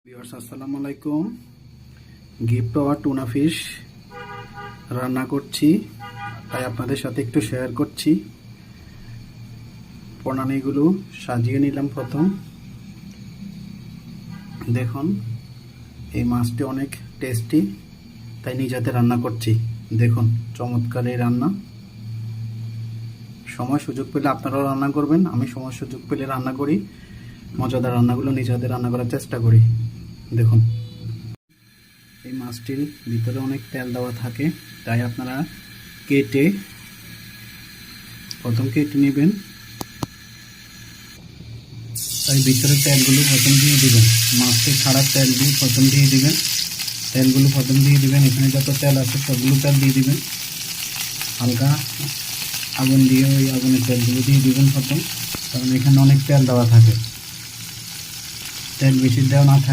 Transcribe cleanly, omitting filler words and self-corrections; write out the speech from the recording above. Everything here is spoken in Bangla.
ভিউয়ার্স আসসালামু আলাইকুম। গিফট পাওয়া টুনা ফিশ রান্না করছি, তাই আপনাদের সাথে একটু শেয়ার করছি। প্রণালীগুলো সাজিয়ে নিলাম। প্রথম দেখুন, এই মাছটি অনেক টেস্টি, তাই নিজেতে রান্না করছি। দেখুন চমৎকার এই রান্না। সময় সুযোগ পেলে আপনারাও রান্না করবেন। আমি সময় সুযোগ পেলে রান্না করি, মজাদার রান্নাগুলো নিজেদের রান্না করার চেষ্টা করি। দেখুন, এই মাছটির ভিতরে অনেক তেল দেওয়া থাকে, তাই আপনারা প্রথম কেটে নেবেন। তাই ভিতরে তেলগুলো প্রথম দিয়ে দিবেন। মাছটি ছাড়া তেল দিয়ে প্রথম দিয়ে দিবেন। তেলগুলো প্রথম দিয়ে দিবেন। এখানে যত তেল আছে সবগুলো তেল দিয়ে দিবেন। হালকা আগুন দিয়ে ওই আগুনের তেলগুলো দিয়ে দিবেন প্রথম, কারণ এখানে অনেক তেল দেওয়া থাকে। তেল বেশি দেওয়া না